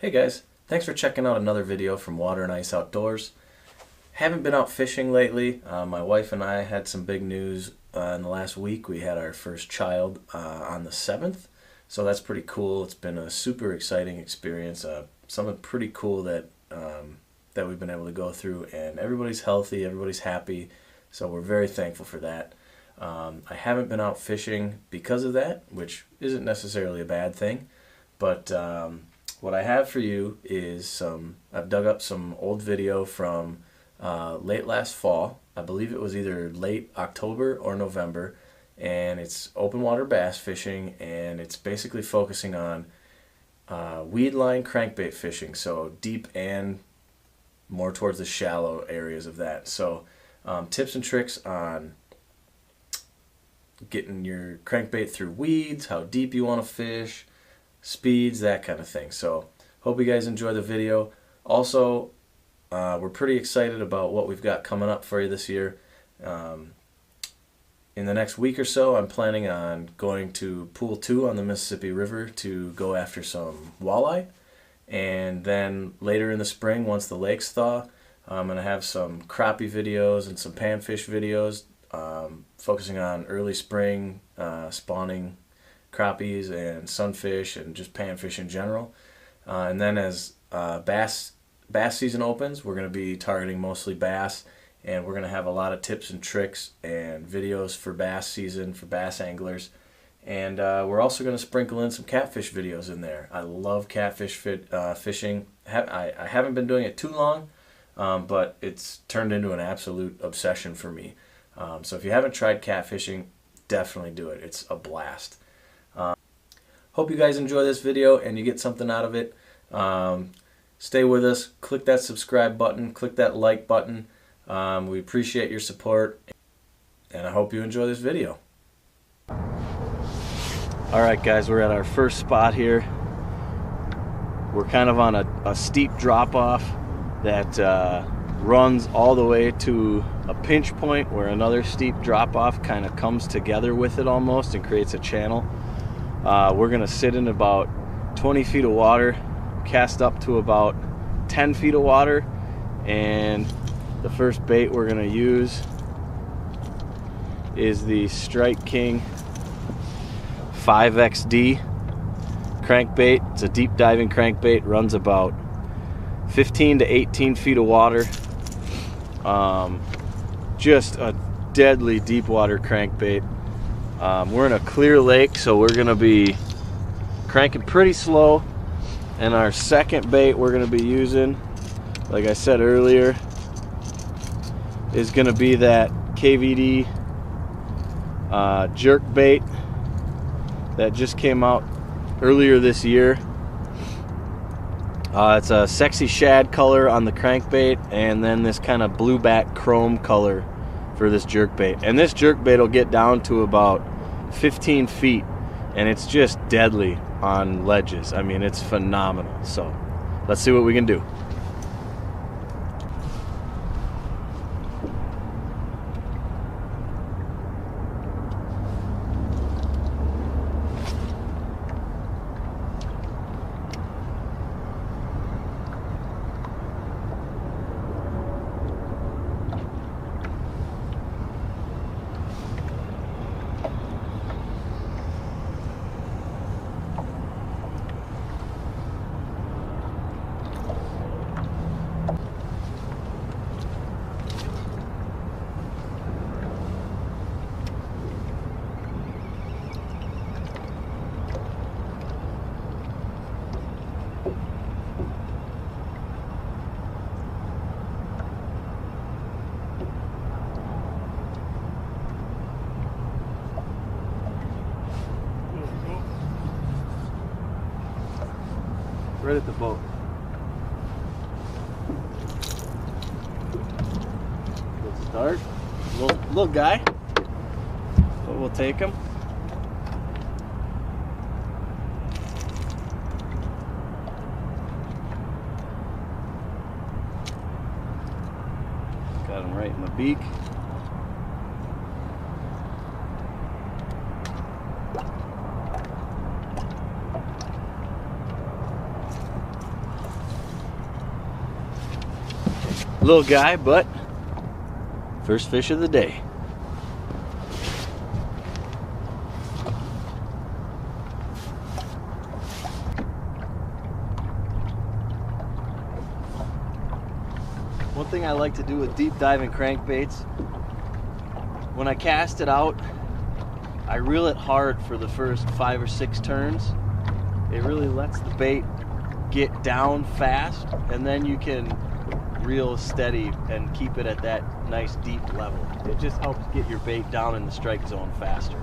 Hey guys, thanks for checking out another video from Water and Ice Outdoors. Haven't been out fishing lately. My wife and I had some big news in the last week. We had our first child on the 7th, so that's pretty cool. It's been a super exciting experience, something pretty cool that we've been able to go through, and everybody's healthy, everybody's happy, so we're very thankful for that. I haven't been out fishing because of that, which isn't necessarily a bad thing, but what I have for you is I've dug up some old video from late last fall. I believe it was either late October or November, and it's open water bass fishing, and it's basically focusing on weed line crankbait fishing, so deep and more towards the shallow areas of that. So tips and tricks on getting your crankbait through weeds, how deep you want to fish, speeds, that kind of thing. So hope you guys enjoy the video. Also, we're pretty excited about what we've got coming up for you this year. In the next week or so, I'm planning on going to Pool 2 on the Mississippi River to go after some walleye. And then later in the spring, once the lakes thaw, I'm going to have some crappie videos and some panfish videos focusing on early spring spawning crappies and sunfish and just panfish in general. And then as bass season opens, we're going to be targeting mostly bass, and we're going to have a lot of tips and tricks and videos for bass season, for bass anglers. And we're also going to sprinkle in some catfish videos in there. I love catfish fishing. I haven't been doing it too long, but it's turned into an absolute obsession for me. So if you haven't tried catfishing, definitely do it. It's a blast. Hope you guys enjoy this video and you get something out of it. Stay with us. Click that subscribe button. Click that like button. We appreciate your support, and I hope you enjoy this video. Alright guys, we're at our first spot here. We're kind of on a steep drop-off that runs all the way to a pinch point where another steep drop-off kind of comes together with it almost and creates a channel. We're going to sit in about 20 feet of water, cast up to about 10 feet of water, and the first bait we're going to use is the Strike King 5XD crankbait. It's a deep diving crankbait, runs about 15 to 18 feet of water. Just a deadly deep water crankbait. We're in a clear lake, so we're going to be cranking pretty slow. And our second bait we're going to be using, like I said earlier, is going to be that KVD jerk bait that just came out earlier this year. It's a sexy shad color on the crankbait, and then this kind of blueback chrome color for this jerk bait. And this jerk bait will get down to about 15 feet, and it's just deadly on ledges. I mean, it's phenomenal. So let's see what we can do. Right at the boat. Good start. Little guy, but we'll take him. Got him right in the beak. Little guy, but first fish of the day. One thing I like to do with deep diving crankbaits, when I cast it out, I reel it hard for the first 5 or 6 turns. It really lets the bait get down fast, and then you can reel steady and keep it at that nice deep level. It just helps get your bait down in the strike zone faster.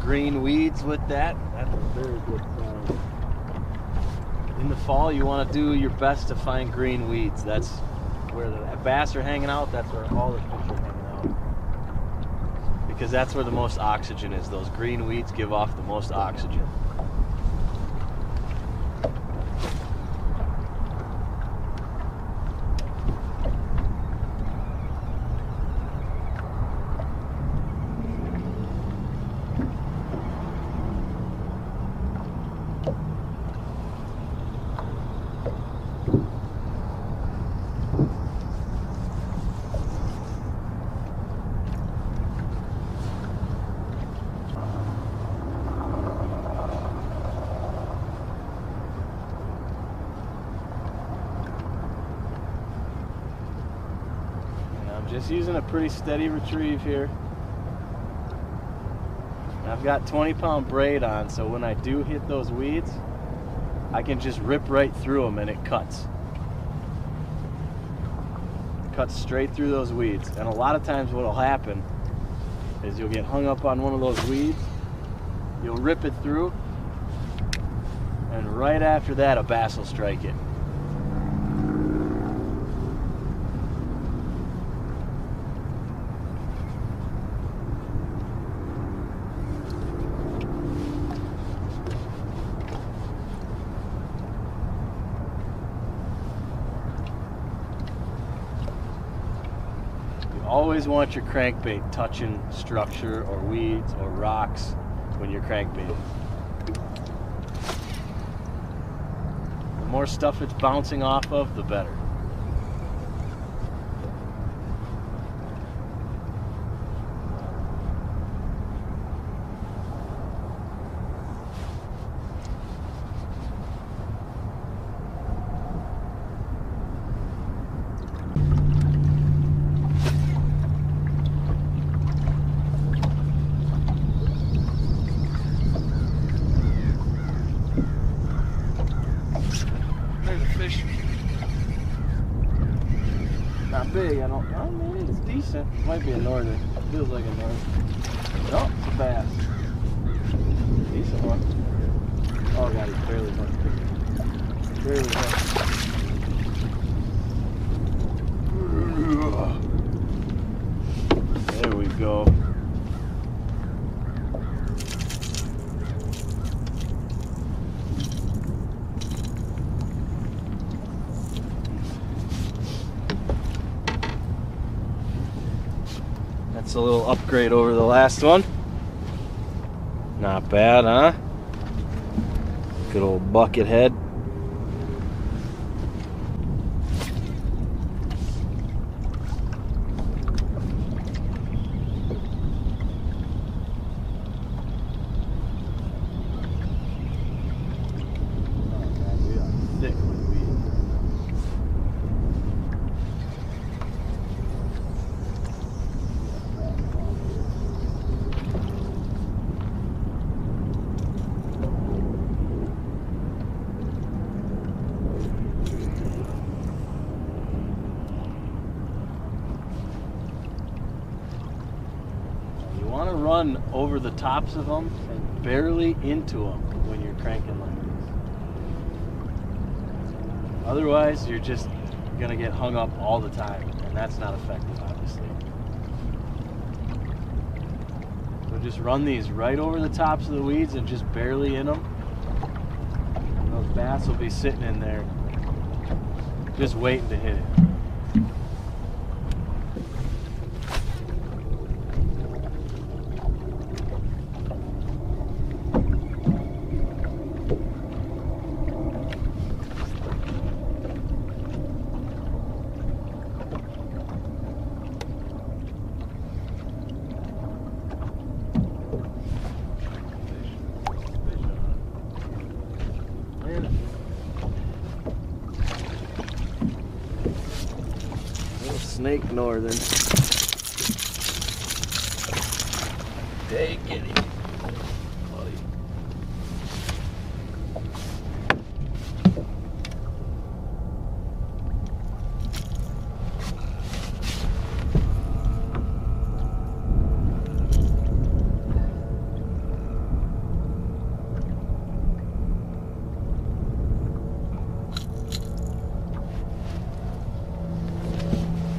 Green weeds with that. That's a very good sign. In the fall, you want to do your best to find green weeds. That's where the bass are hanging out. That's where all the fish are hanging out. Because that's where the most oxygen is. Those green weeds give off the most oxygen. Just using a pretty steady retrieve here. I've got 20-pound braid on, so when I do hit those weeds, I can just rip right through them and it cuts. Cuts straight through those weeds. And a lot of times what will happen is you'll get hung up on one of those weeds, you'll rip it through, and right after that a bass will strike it. Always want your crankbait touching structure or weeds or rocks when you're crankbaiting. The more stuff it's bouncing off of, the better. Not big, I mean, it's decent. Might be a northern. Feels like a northern. No, it's a bass. Decent one. Oh god, he's barely hooked. Barely hooked. There we go. That's a little upgrade over the last one. Not bad, huh? Good old bucket head. Run over the tops of them and barely into them when you're cranking like Otherwise, you're just gonna get hung up all the time, and that's not effective, obviously. So just run these right over the tops of the weeds and just barely in them. And those bass will be sitting in there just waiting to hit it. Little snake northern. Take it, buddy.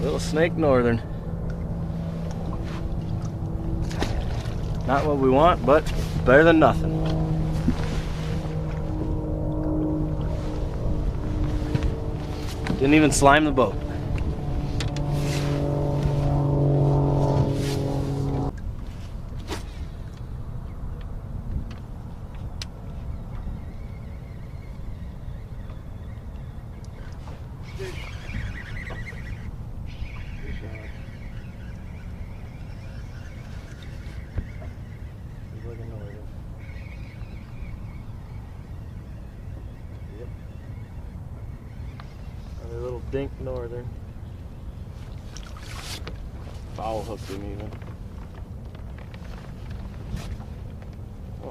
Little snake northern. Not what we want, but better than nothing. Didn't even slime the boat. Another little dink northern. Foul hooked him even. Oh.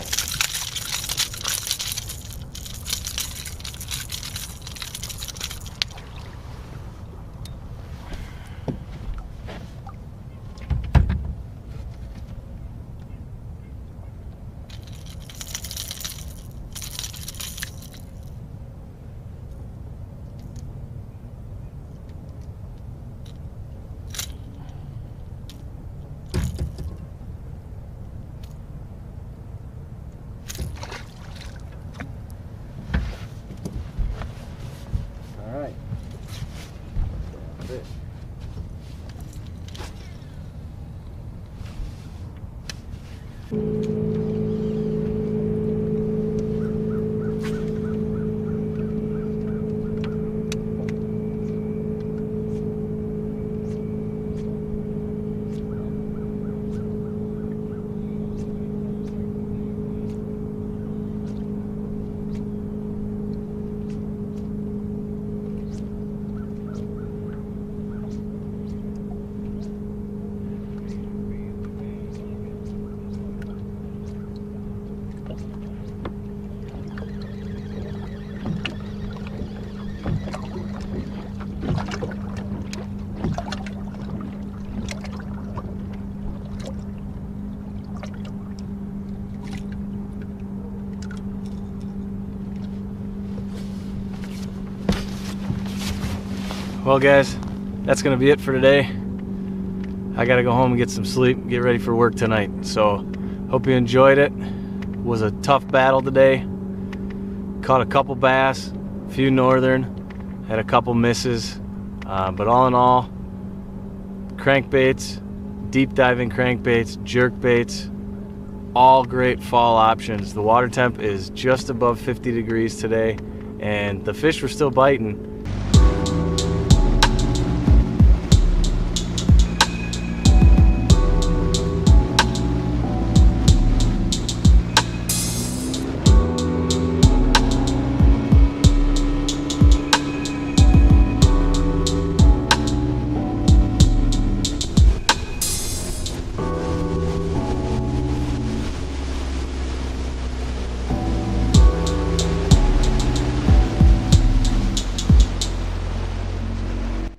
All right. That's it. Well guys, that's gonna be it for today. I gotta go home and get some sleep, get ready for work tonight. So hope you enjoyed it. It was a tough battle today. Caught a couple bass, a few northern, had a couple misses. But all in all, crankbaits, deep diving crankbaits, jerk baits, all great fall options. The water temp is just above 50 degrees today and the fish were still biting.